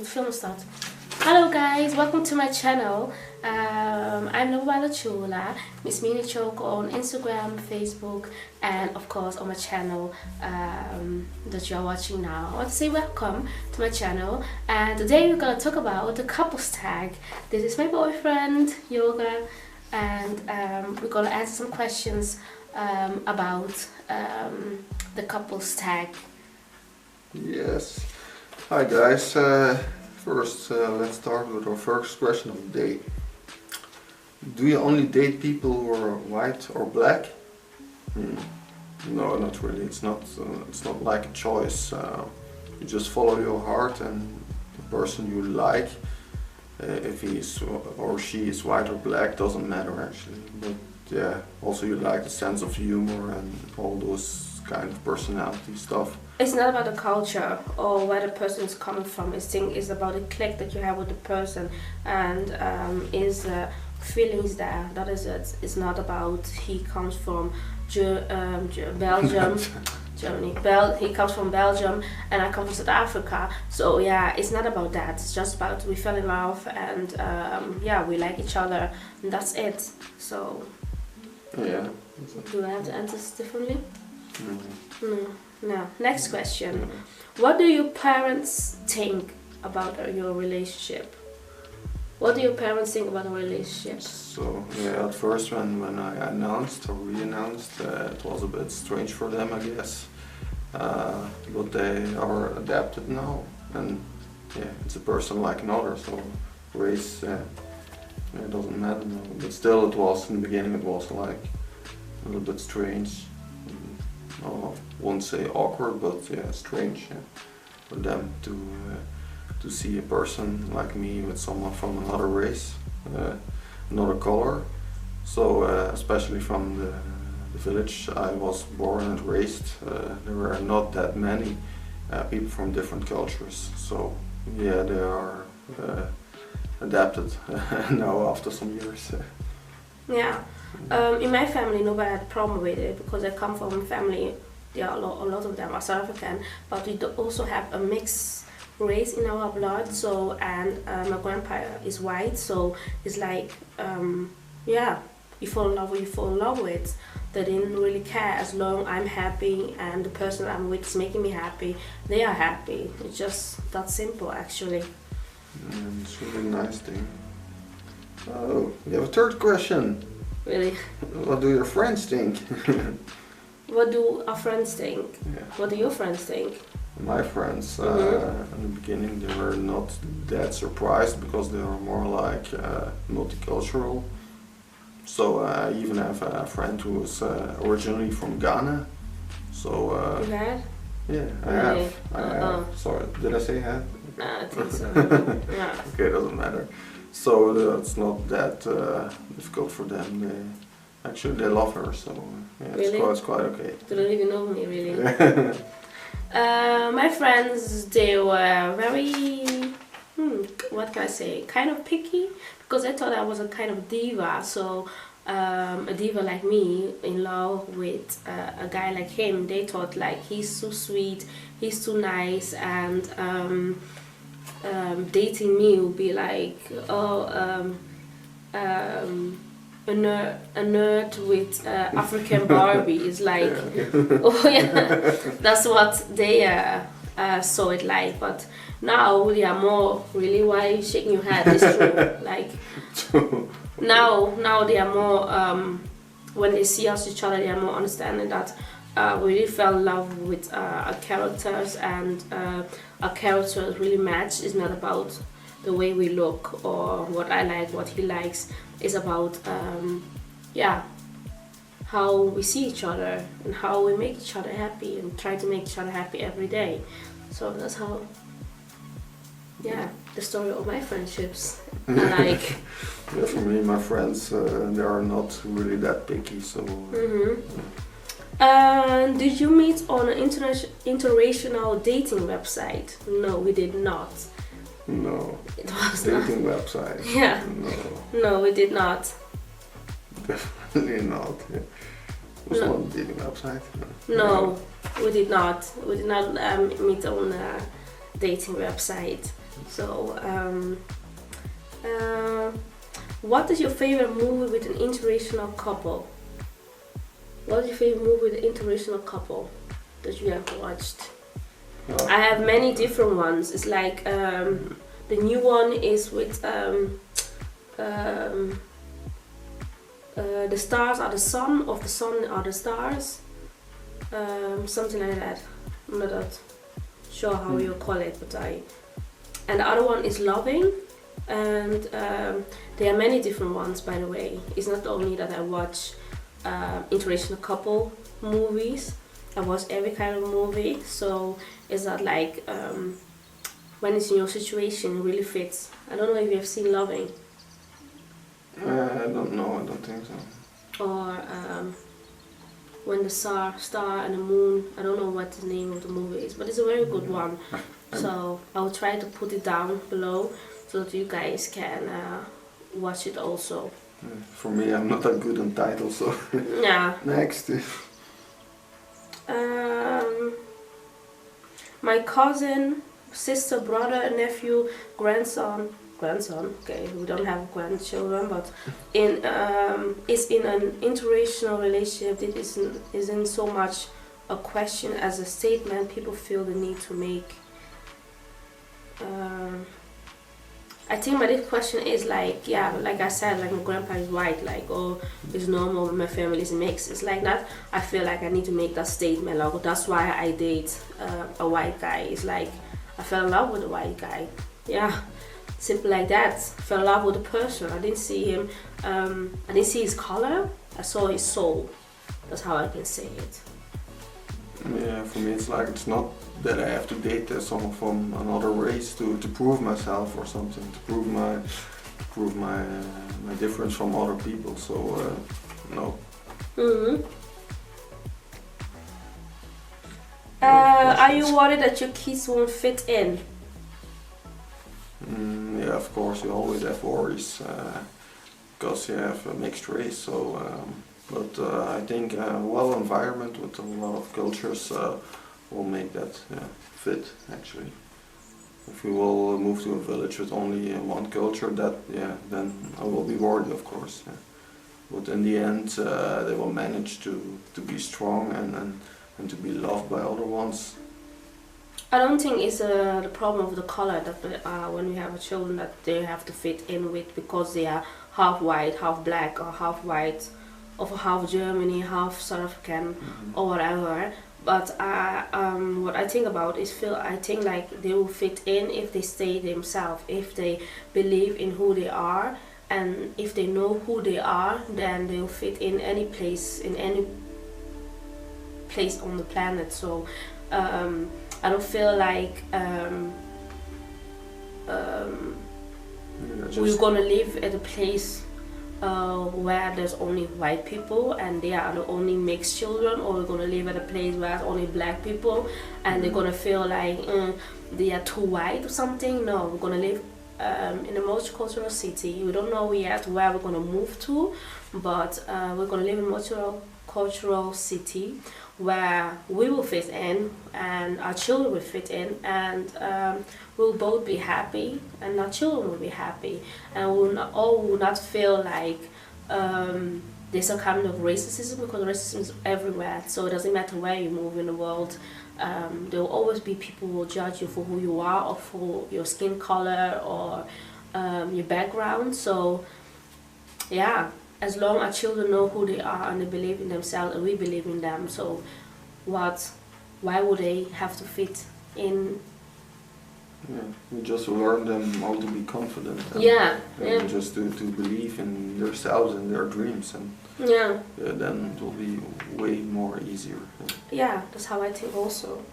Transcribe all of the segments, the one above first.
moet film start. Hello guys, welcome to my channel. I'm Nobala Chula, Miss Mini Choke on Instagram, Facebook, and of course on my channel that you are watching now. I want to say welcome to my channel, and today we're gonna talk about the couples tag. This is my boyfriend Yoga, and we're gonna answer some questions about the couples tag. Yes. Hi guys. First, let's start with our first question of the day. Do you only date people who are white or black? No, not really. It's not like a choice. You just follow your heart, and the person you like, if he is or she is white or black, doesn't matter actually. But yeah, also you like the sense of humor and all those kind of personality stuff. It's not about the culture or where the person is coming from. It's about the click that you have with the person, and is feelings there. That is it. It's not about he comes from Belgium, Germany. He comes from Belgium, and I come from South Africa. So yeah, it's not about that. It's just about we fell in love, and yeah, we like each other, and that's it. So yeah. Do I have to answer this differently? Mm-hmm. No. Next question. What do your parents think about your relationship? What do your parents think about a relationship? So yeah, at first when I announced or re-announced, it was a bit strange for them, I guess. But they are adapted now, and yeah, it's a person like another. So race, it doesn't matter now. But still, it was in the beginning. It was like a little bit strange. I won't say awkward, but yeah, strange for them to see a person like me with someone from another race, another color. So especially from the village I was born and raised, there were not that many people from different cultures. So yeah, they are adapted now after some years. Yeah. In my family, nobody had a problem with it because I come from a family. There are a lot of them are South African, but we also have a mixed race in our blood. So and my grandpa is white, so it's like yeah, you fall in love with you fall in love with. They didn't really care as long I'm happy and the person I'm with is making me happy. They are happy. It's just that simple, actually. It's a really nice thing. Oh, we have a third question. Really? What do your friends think? What do our friends think? Yeah. What do your friends think? My friends, in the beginning they were not that surprised because they are more like multicultural. So I even have a friend who is originally from Ghana. So You had? yeah, I Really? have. Sorry, did I say have? No, I think so. Yeah. Okay, doesn't matter. So it's not that difficult for them. Actually, they love her, so yeah, Really? it's quite okay. They don't even know me, really. My friends, they were very, what can I say, kind of picky, because I thought I was a kind of diva. So a diva like me in love with a guy like him, they thought like he's too sweet, he's too nice, and dating me would be like, a nerd with African Barbie is like, oh yeah, that's what they saw it like. But now they are more really. Why are you shaking your head? It's true. Like now they are more. When they see us each other, they are more understanding that we really fell in love with our characters, and our characters really match. It's not about the way we look or what I like, what he likes. It's about yeah, how we see each other and how we make each other happy and try to make each other happy every day. So that's how, yeah, the story of my friendships. Like yeah, for me, my friends, they are not really that picky. So. Did you meet on an interracial dating website? No, we did not. No. It was dating not. website. Yeah. No, we did not. Definitely not. Yeah. It was not a dating website. No, we did not. We did not meet on a dating website. So, what is your favorite movie with an interracial couple? What is your favorite movie with an interracial couple that you have watched? I have many different ones. It's like the new one is with the stars are the sun, of the sun are the stars. Something like that. I'm not that sure how you call it, but and the other one is Loving, and there are many different ones, by the way. It's not only that I watch interracial couple movies, I watch every kind of movie. So it's not like when it's in your situation, it really fits. I don't know if you have seen Loving. I don't know, I don't think so. Or when the star and the moon, I don't know what the name of the movie is, but it's a very good one. So I'll try to put it down below so that you guys can watch it also. For me, I'm not that good on titles, so Yeah. next. My cousin, sister, brother, nephew, grandson, okay, we don't have grandchildren, but is in an interracial relationship. It isn't so much a question as a statement people feel the need to make. I think my this question is like, yeah, like I said, like my grandpa is white, like, oh, it's normal, my family is mixed. It's like that. I feel like I need to make that statement. Like, that's why I date a white guy. It's like I fell in love with a white guy. Yeah, simple like that. Fell in love with the person. I didn't see him. I didn't see his color. I saw his soul. That's how I can say it. Yeah, for me it's like it's not that I have to date someone from another race to prove myself or something, to prove my difference from other people. So no. Mm-hmm. Are you worried that your kids won't fit in? Yeah, of course, you always have worries because you have a mixed race. So, but I think well, environment with a lot of cultures will make that fit. Actually, if we will move to a village with only one culture, then I will be worried, of course. Yeah. But in the end, they will manage to be strong and to be loved by other ones. I don't think it's the problem of the color that when we have children that they have to fit in with because they are half white, half black, or half white, or half Germany, half South African, or whatever. But what I think about is I think like they will fit in if they stay themselves, if they believe in who they are, and if they know who they are, then they'll fit in any place on the planet. So I don't feel like we're gonna live at a place where there's only white people and they are the only mixed children, or we're gonna live at a place where there's only black people and they're gonna feel like they are too white or something. No, we're gonna live in a multicultural city. We don't know yet where we're gonna move to, but we're gonna live in a multicultural city where we will fit in and our children will fit in, and we'll both be happy and our children will be happy, and we'll not feel like there's a kind of racism, because racism is everywhere. So it doesn't matter where you move in the world, there will always be people who will judge you for who you are, or for your skin color, or your background. So yeah, as long as children know who they are and they believe in themselves and we believe in them, so why would they have to fit in? Yeah, we just learn them how to be confident. And just to believe in themselves and their dreams, and then it will be way more easier. Yeah, that's how I think also.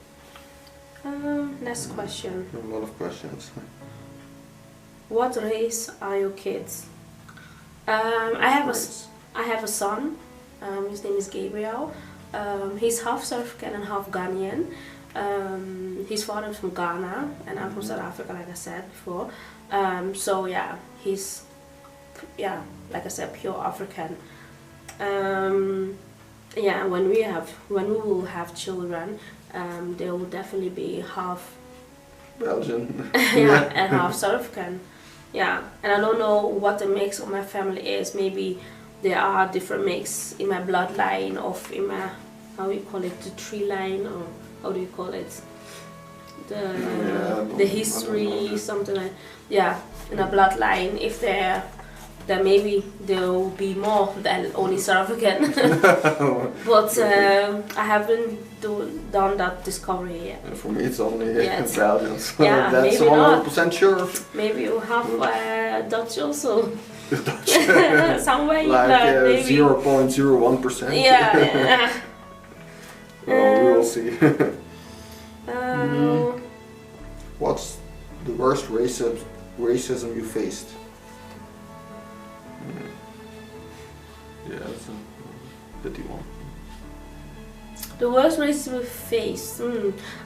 Next question. A lot of questions. What race are your kids? I have a son. His name is Gabriel. He's half South African and half Ghanaian. His father is from Ghana and I'm from South Africa, like I said before. So yeah, he's like I said, pure African. When we will have children, they will definitely be half Belgian. Yeah, and half South African. Yeah, and I don't know what the mix of my family is. Maybe there are different mix in my bloodline, of in my, how do you call it, the tree line, or how do you call it, the history, something like, yeah, in a bloodline. If there maybe there will be more than only South African. But I haven't done that discovery yet. And for me it's only Yes. Belgian, so Yeah, that's maybe not. 100% sure. Maybe you have Dutch also. Dutch. Somewhere you Like learn, maybe. 0.01%. Yeah. Well, we will see. Uh, What's the worst racism you faced? Yeah, that's a pity one. The worst racism we faced.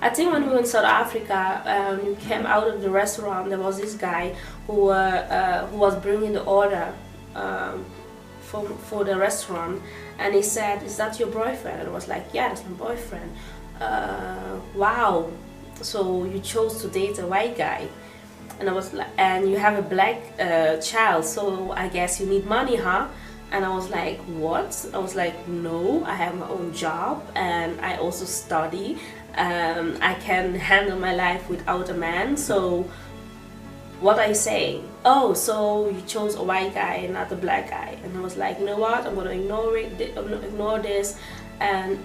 I think when we were in South Africa, we came out of the restaurant. There was this guy who was bringing the order for the restaurant, and he said, "Is that your boyfriend?" And I was like, "Yeah, that's my boyfriend." Wow, so you chose to date a white guy, and I was like, "And you have a black child, so I guess you need money, huh?" And I was like, what? I was like, no, I have my own job and I also study. I can handle my life without a man. So what are you saying? Oh, so you chose a white guy and not a black guy. And I was like, you know what? I'm gonna ignore this. And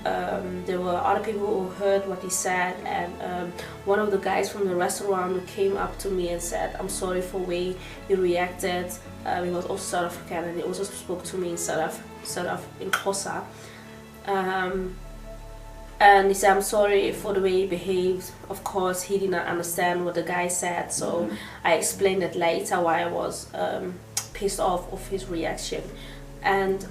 there were other people who heard what he said, and one of the guys from the restaurant came up to me and said, "I'm sorry for the way you reacted." He was also South African, and he also spoke to me in in Xhosa. And he said, "I'm sorry for the way he behaved." Of course, he did not understand what the guy said, so I explained it later why I was pissed off of his reaction. And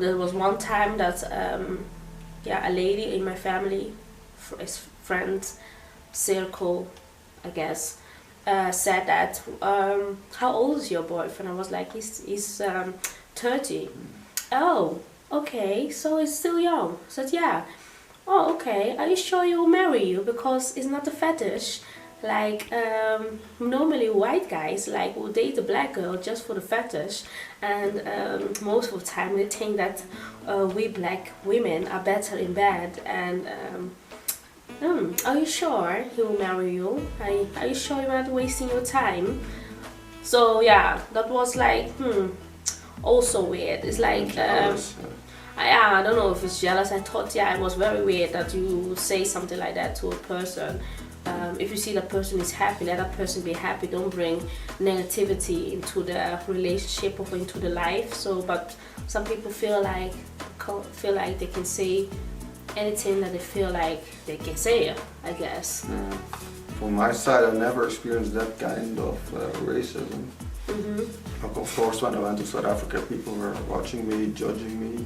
there was one time that a lady in my family, friend circle, I guess, said that, "How old is your boyfriend?" I was like, he's 30. "Oh, okay, so he's still young." I said, "Yeah." "Oh, okay, are you sure he'll marry you? Because it's not a fetish. Like, normally white guys will date a black girl just for the fetish, and most of the time they think that we black women are better in bed, and are you sure he will marry you? Are you sure you're not wasting your time?" So yeah, that was also weird. It's like, I don't know if it's jealous. I thought, it was very weird that you would say something like that to a person. If you see that person is happy, let that person be happy. Don't bring negativity into the relationship or into the life. So, but some people feel like they can say anything that they feel like they can say, I guess. From my side, I never experienced that kind of racism. Of course, when I went to South Africa, people were watching me, judging me.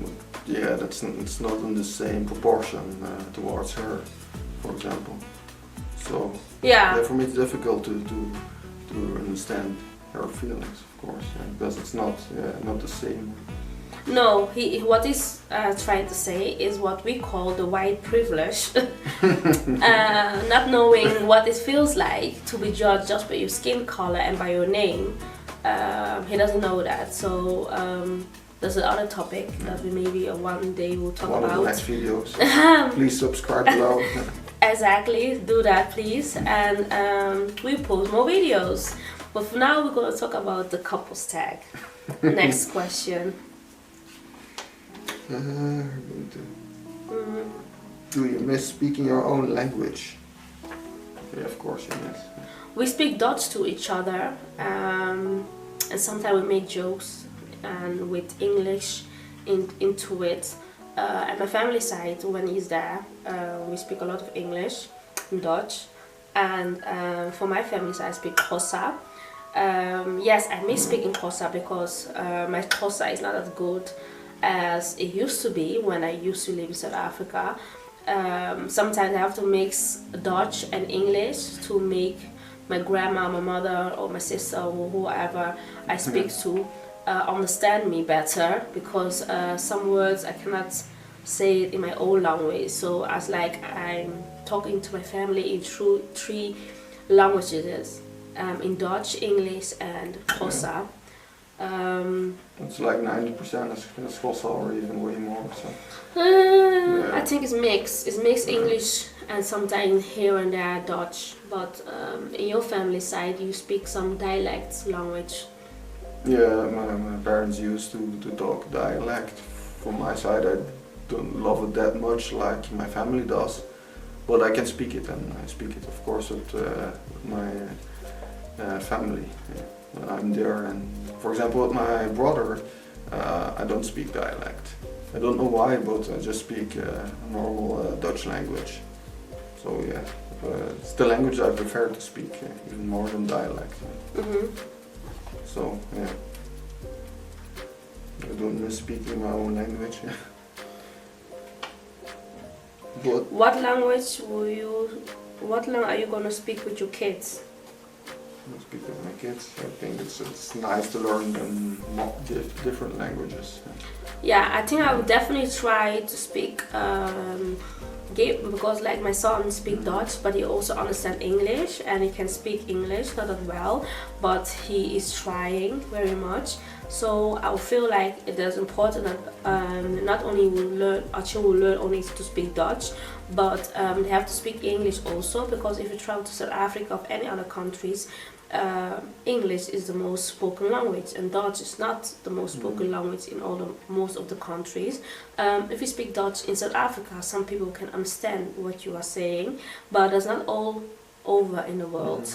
But yeah, it's not in the same proportion towards her, for example. So Yeah. for me it's difficult to understand her feelings, of course, because it's not the same. No, what he's trying to say is what we call the white privilege. Not knowing what it feels like to be judged just by your skin color and by your name. He doesn't know that. So there's another topic that we maybe one day will talk about. One of the next videos. Please subscribe below. Exactly, do that please, and we post more videos. But for now we're going to talk about the couples tag. Next question. Do you miss speaking your own language? Yeah, of course you miss. We speak Dutch to each other, and sometimes we make jokes and with English into it. At my family side, when he's there, we speak a lot of English and Dutch, and for my family side I speak Xhosa. Yes, I miss speaking Xhosa because my Xhosa is not as good as it used to be when I used to live in South Africa. Sometimes I have to mix Dutch and English to make my grandma, my mother, or my sister, or whoever I speak to understand me better, because some words I cannot say it in my own language. So as like talking to my family in three languages, in Dutch, English, and Xhosa. It's like 90% is Xhosa or even way more. So. I think it's mixed. It's mixed English and sometimes here and there Dutch. But in your family side, you speak some dialect language. Yeah, my parents used to talk dialect. From my side, I don't love it that much like my family does. But I can speak it, and I speak it, of course, with my family. Yeah. When I'm there, and for example, with my brother, I don't speak dialect. I don't know why, but I just speak normal Dutch language. So yeah, it's the language I prefer to speak, even more than dialect. Mm-hmm. So yeah, I don't miss speaking my own language. But What language are you gonna speak with your kids? I speak with my kids. I think it's nice to learn them different languages. Yeah, I think I would definitely try to speak because like my son speaks Dutch, but he also understands English and he can speak English, not that well, but he is trying very much. So I feel like it is important that not only our children will learn only to speak Dutch, but they have to speak English also, because if you travel to South Africa or any other countries, English is the most spoken language and Dutch is not the most spoken language in most of the countries. If you speak Dutch in South Africa, some people can understand what you are saying, but that's not all over in the world.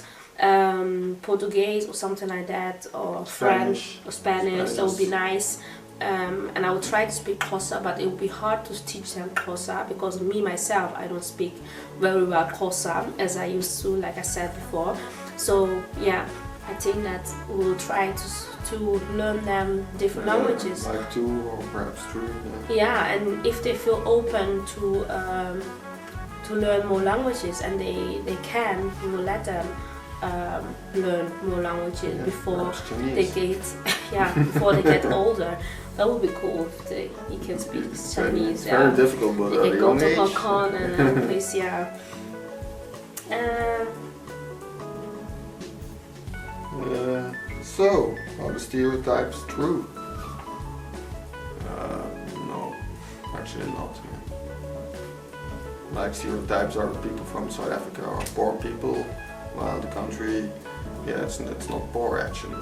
Portuguese or something like that, or French or Spanish, that would be nice. And I would try to speak Xhosa, but it would be hard to teach them Xhosa because me myself, I don't speak very well Xhosa as I used to, like I said before. So yeah, I think that we'll try to learn them different languages. Like 2 or perhaps 3. Yeah, and if they feel open to learn more languages and they can, we will let them learn more languages before they get older. That would be cool if you can speak Chinese. It's very difficult, but they at a go young to age. Hong Kong and this, So, are the stereotypes true? No, actually not. Like stereotypes are people from South Africa are poor people, while the country, it's not poor actually.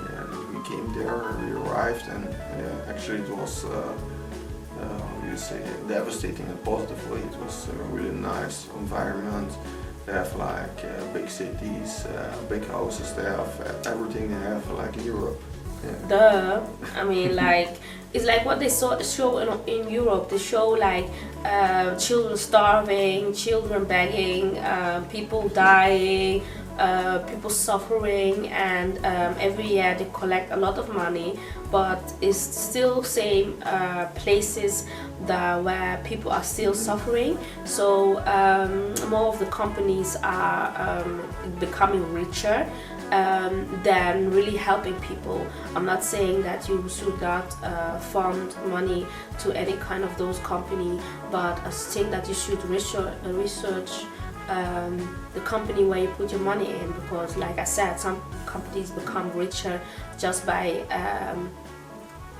We came there, we arrived, and actually it was, how do you say, devastating in a positive way. It was a really nice environment. They have like big cities, big houses. They have everything they have like in Europe. Yeah. Duh. I mean, like it's like what they show in Europe. They show like children starving, children begging, people dying, people suffering, and every year they collect a lot of money, but it's still same places where people are still suffering. So more of the companies are becoming richer than really helping people. I'm not saying that you should not fund money to any kind of those companies, but I think that you should research the company where you put your money in, because like I said, some companies become richer just by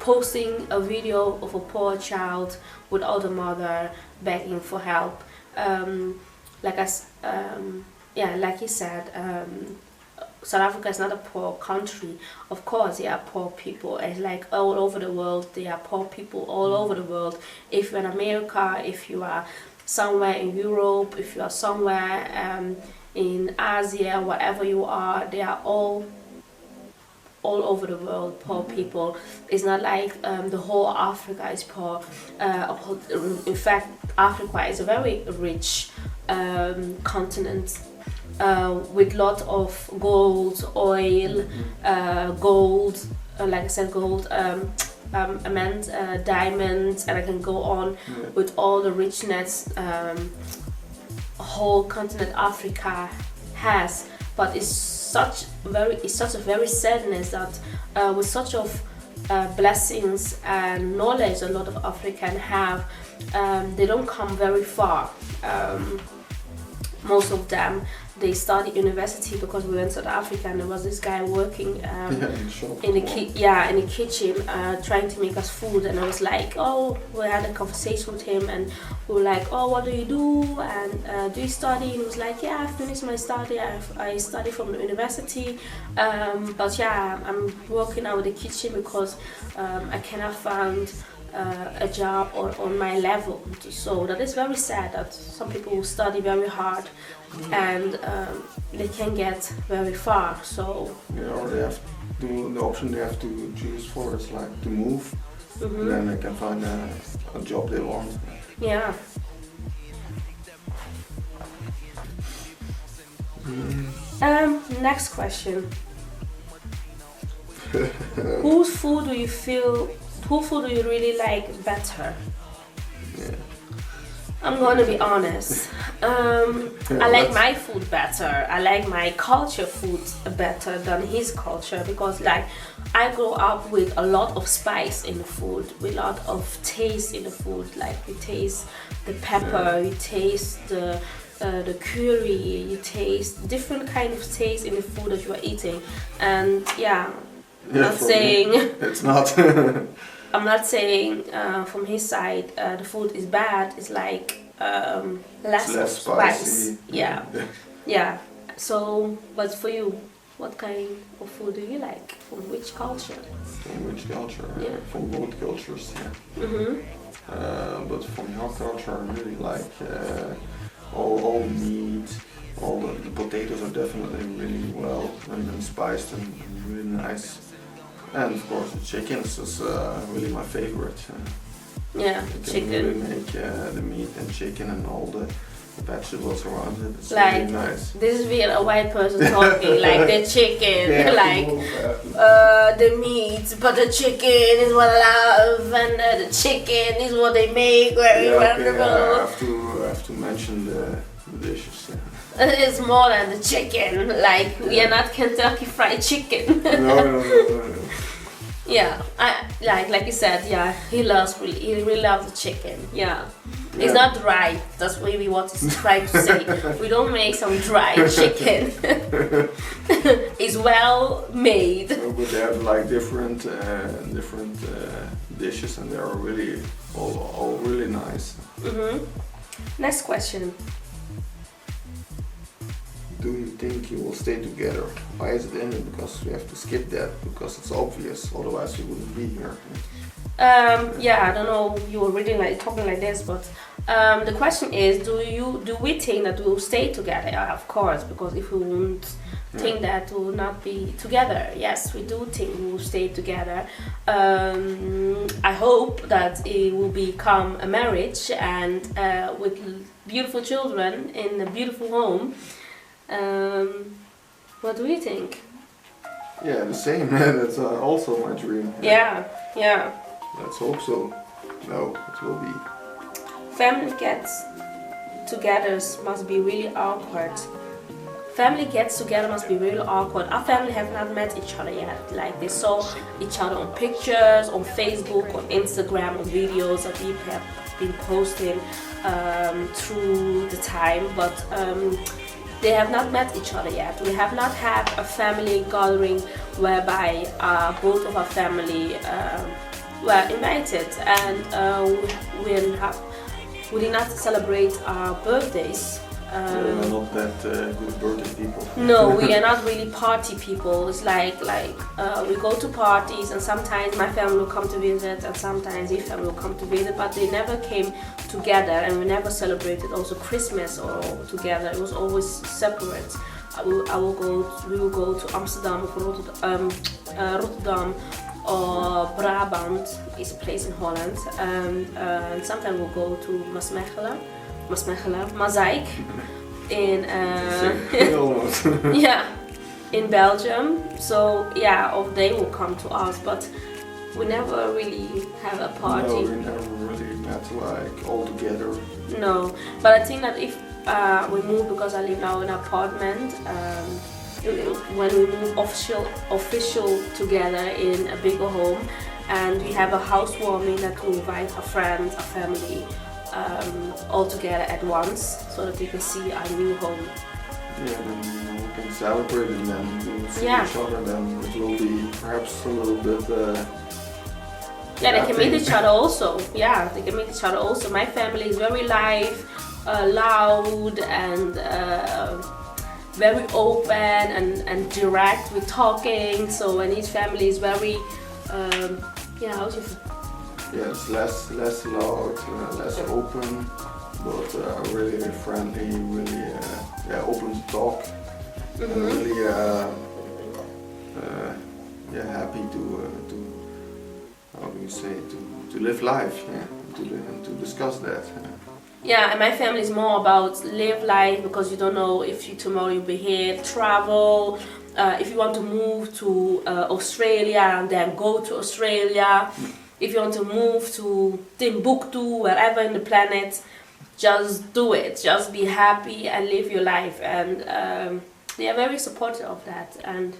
posting a video of a poor child without a mother begging for help. Like you said, South Africa is not a poor country. Of course, there are poor people. It's like all over the world, there are poor people all over the world. If you're in America, if you are somewhere in Europe, if you are somewhere in Asia, whatever you are, they are all over the world, poor people. It's not like the whole Africa is poor. In fact, Africa is a very rich continent with lot of gold, oil, gold, like I said, gold, diamonds, and I can go on with all the richness whole continent Africa has. But it's such a very sadness that with such of blessings and knowledge a lot of Africans have, they don't come very far. most of them, they studied university because we went to South Africa and there was this guy working in the kitchen trying to make us food, and I was like, oh, we had a conversation with him and we were like, oh, what do you do, and do you study? And he was like, yeah, I finished my study, I studied from the university, but yeah, I'm working out of the kitchen because I cannot find a job on my level. So that is very sad that some people study very hard and they can get very far. So or they have to, the option they have to choose for is like to move, then they can find a job they want. Yeah. Next question. Whose food do you really like better? Yeah. I'm gonna be honest. I like my food better. I like my culture food better than his culture because, like, I grew up with a lot of spice in the food, with a lot of taste in the food. Like, you taste the pepper, you taste the curry, you taste different kind of taste in the food that you are eating. And yeah, I'm not saying it's not. I'm not saying from his side the food is bad. It's like less spice. Yeah. Yeah. So, but for you, what kind of food do you like? From which culture? From which culture? Yeah. From both cultures. Yeah. But from your culture, I really like all the meat. All the potatoes are definitely really well and spiced and really nice. And of course the chickens is really my favorite. Yeah, you chicken. Can really make the meat and chicken and all the vegetables around it. It's like, really nice. This is being a white person talking, like the chicken, yeah, like the meat, but the chicken is what I love, and the chicken is what they make very wonderful. I have to mention the dishes. It's more than the chicken, like we are not Kentucky Fried Chicken. No. Yeah, I like you said. Yeah, he really loves the chicken. Yeah, it's not dry. That's what we want to try to say. We don't make some dry chicken. It's well made. But they have like different dishes, and they are really all really nice. Next question. Do you think you will stay together? Why is it ended? Because we have to skip that because it's obvious. Otherwise, we wouldn't be here. Yeah, I don't know. You were reading like talking like this, but the question is: do we think that we will stay together? Yeah, of course, because if we won't think that we will not be together. Yes, we do think we will stay together. I hope that it will become a marriage and with beautiful children in a beautiful home. What do you think? Yeah, the same. That's also my dream. Yeah. Let's hope so. No, it will be. Family gets together must be really awkward. Family gets together must be really awkward. Our family have not met each other yet. Like, they saw each other on pictures, on Facebook, on Instagram, on videos that we have been posting through the time, but they have not met each other yet. We have not had a family gathering whereby both of our family were invited, and we did not celebrate our birthdays. We're not that good birthday people. No, we are not really party people. It's like we go to parties, and sometimes my family will come to visit, and sometimes his family will come to visit, but they never came together, and we never celebrated also Christmas or together. It was always separate. We will go to Amsterdam or Rotterdam or Brabant is a place in Holland, and sometimes we'll go to Maasdijk in in Belgium. So yeah, or they will come to us, but we never really have a party. No, we never really met like all together. No, but I think that if we move, because I live now in an apartment, when we move official together in a bigger home, and we have a housewarming that we invite our friends, our family, all together at once, so that they can see our new home. Yeah, then we can celebrate and then we will see Yeah. each other. Then it will be perhaps a little bit. Yeah, they can meet happy. each other also. Yeah, they can meet each other also. My family is very live, loud, and very open and direct with talking. So when each family is very, yeah, how do you? Yeah, it's less loud, less open, but really friendly, really open to talk, and really happy to how do you say to live life, to discuss that. Yeah, and my family is more about live life, because you don't know if tomorrow you'll be here, travel. If you want to move to Australia, then go to Australia. If you want to move to Timbuktu, wherever in the planet, just do it. Just be happy and live your life. And they are very supportive of that. And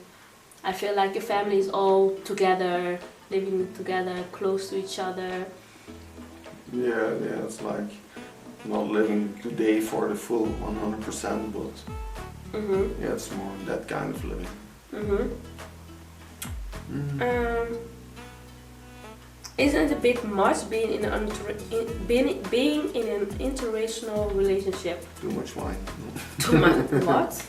I feel like your family is all together, living together, close to each other. Yeah, it's like not living today for the full 100%, but yeah, it's more that kind of living. Isn't it a bit much being in an interracial relationship? Too much wine. Too much? What?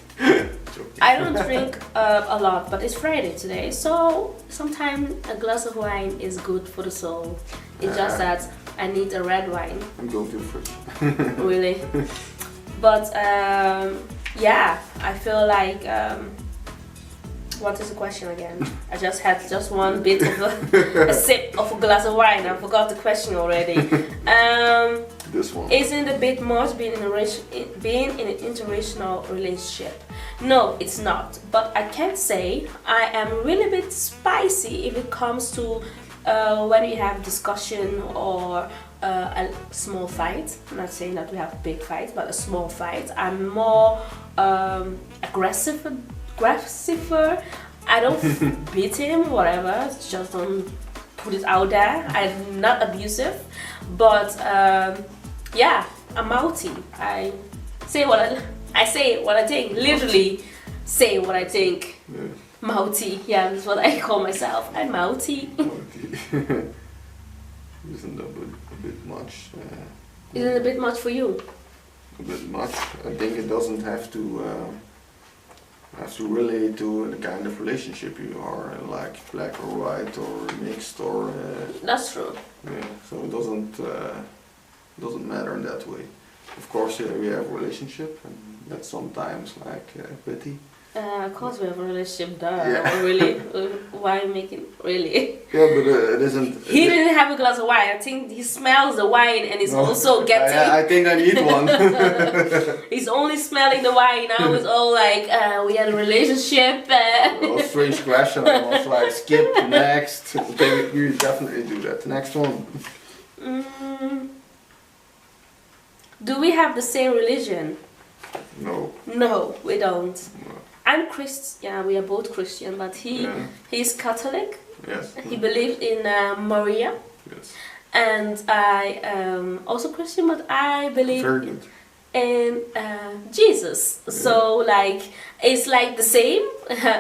I don't drink a lot, but it's Friday today, so sometimes a glass of wine is good for the soul. It's just that I need a red wine. I'm going to the fridge. Really? But yeah, I feel like what is the question again? I just had one bit of a sip of a glass of wine. I forgot the question already. This one. Isn't it a bit much being in an interracial relationship? No, it's not. But I can say I am really a bit spicy if it comes to when we have discussion or a small fight. I'm not saying that we have a big fight, but a small fight. I'm more aggressive. I don't beat him, whatever. Just don't put it out there. I'm not abusive, but yeah, I'm mouthy. I say what I think. Literally, say what I think. Yeah. Mouthy. Yeah, that's what I call myself. I'm mouthy. Isn't that a bit much? Isn't it a bit much for you? A bit much. I think it doesn't have to relate to the kind of relationship you are, like black or white or mixed or. That's true. Yeah, so it doesn't matter in that way. Of course, we have a relationship, and that's sometimes like pity. Of course we have a relationship, duh. Yeah. Really? Why make it really? Yeah, but it isn't. He didn't have a glass of wine. I think he smells the wine and he's also getting. I think I need one. He's only smelling the wine. Now it's all like we had a relationship. Well, strange question. I was like, skip next. Okay, we definitely do that. Next one. Do we have the same religion? No. No, we don't. No. I'm Christian. Yeah, we are both Christian, but he's Catholic. Yes. He believes in Maria. Yes. And I am also Christian, but I believe Very good. in Jesus. Yeah. So like it's like the same.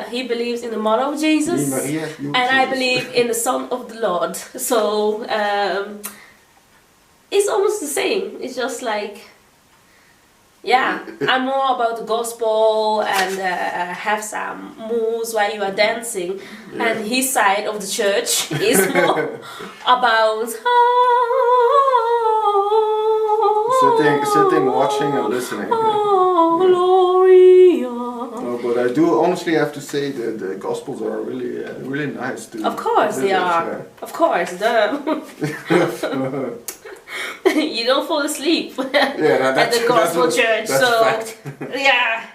He believes in the mother of Jesus, Maria, and I believe in the Son of the Lord. So it's almost the same. It's just like. Yeah, I'm more about the gospel and have some moves while you are dancing, and his side of the church is more about sitting, watching, and listening. Gloria. No, but I do honestly have to say that the gospels are really, really nice too. Of course they are. Of course, duh. You don't fall asleep at the gospel church, that's so fact. yeah.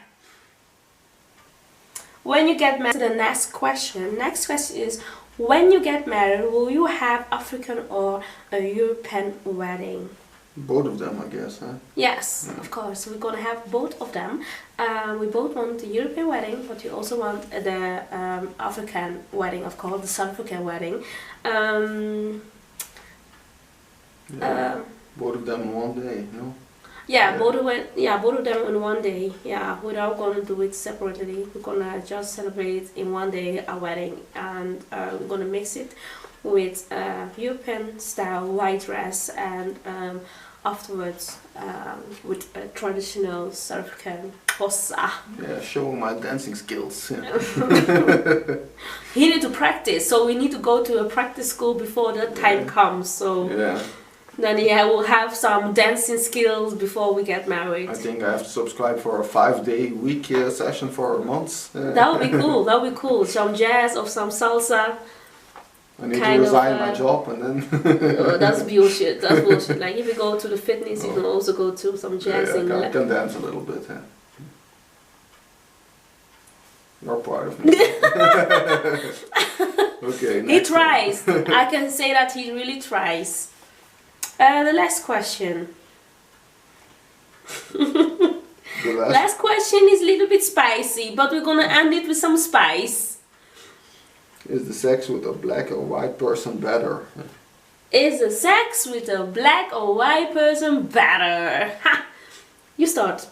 When you get married, the next question is, when you get married, will you have African or a European wedding? Both of them, I guess, huh? Yes, of course. We're gonna have both of them. We both want the European wedding, but we also want the African wedding, of course, the South African wedding. both of them in one day, no? Yeah, both of them in one day. Yeah, without gonna do it separately. We're gonna just celebrate in one day a wedding, and we're gonna mix it with European style white dress, and afterwards with a traditional South African hossa. Yeah, showing my dancing skills. Yeah. He need to practice, so we need to go to a practice school before that time comes. So Yeah. then we'll have some dancing skills before we get married. I think I have to subscribe for a 5-day week session for months. That would be cool. That would be cool. Some jazz or some salsa. I need kind to resign of, my job and then. Oh, that's bullshit. That's bullshit. Like if you go to the fitness, you can also go to some jazzing. I can dance a little bit. Yeah. You're part of me. Okay. He next tries. one. I can say that he really tries. The last question. The Last question is a little bit spicy, but we're gonna end it with some spice. Is the sex with a black or white person better? Is the sex with a black or white person better? Ha! You start.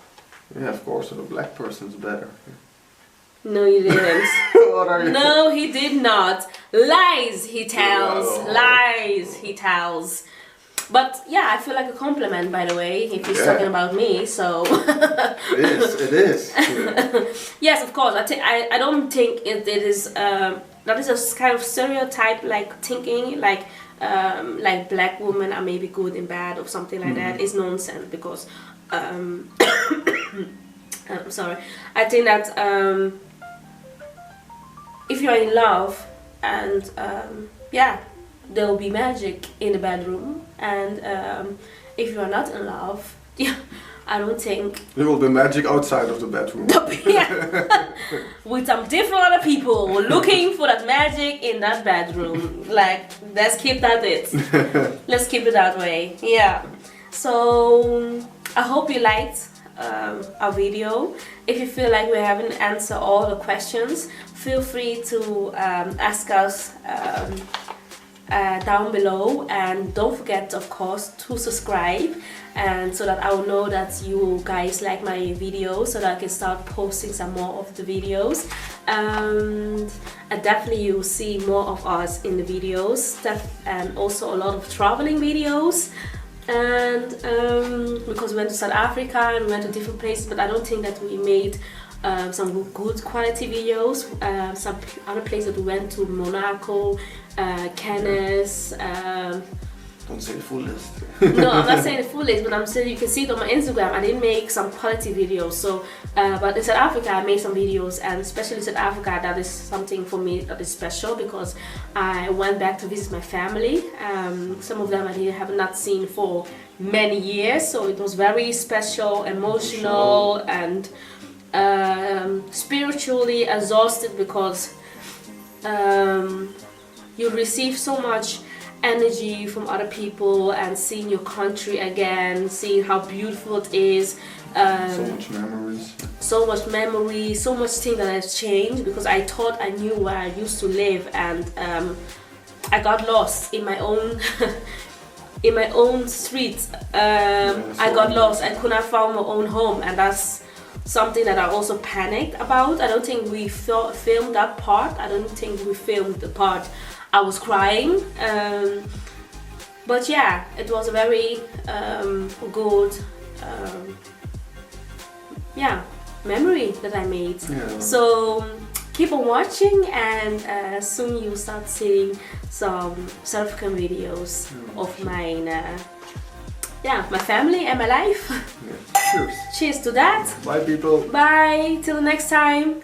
Yeah, of course, with a black person's better. No, you didn't. What are you? No, he did not. Lies, he tells. Oh. Lies, he tells. But yeah, I feel like a compliment, by the way, if he's talking about me, so... It is. Yeah. Yes, of course. I don't think it is... that is a kind of stereotype, like thinking, like black women are maybe good and bad or something like that. It's nonsense, because... I'm sorry. I think that if you're in love, and there will be magic in the bedroom, and if you are not in love, I don't think There will be magic outside of the bedroom. with some different other people looking for that magic in that bedroom. Like, let's keep that let's keep it that way. Yeah. So I hope you liked our video. If you feel like we haven't answered all the questions, feel free to ask us down below, and don't forget, of course, to subscribe, and so that I will know that you guys like my videos, so that I can start posting some more of the videos, and definitely you will see more of us in the videos, and also a lot of traveling videos. And because we went to South Africa and we went to different places, but I don't think that we made some good quality videos. Some other places we went to, Monaco, Cannes. Don't say the full list. No, I'm not saying the full list, but I'm saying you can see it on my Instagram. I didn't make some quality videos. So, but in South Africa, I made some videos, and especially South Africa, that is something for me that is special, because I went back to visit my family. Some of them I have not seen for many years, so it was very special, emotional, and spiritually exhausted, because you receive so much energy from other people, and seeing your country again, seeing how beautiful it is. So much memories. So much memory, so much thing that has changed, because I thought I knew where I used to live, and I got lost in my own in my own streets. I got lost. I could not find my own home, and that's something that I also panicked about. I don't think we filmed that part. I don't think we filmed the part I was crying, but yeah, it was a very good memory that I made. Yeah. So keep on watching, and soon you start seeing some South African videos of mine. My family and my life. Yeah. Cheers. Cheers to that. Bye, people. Bye, till the next time.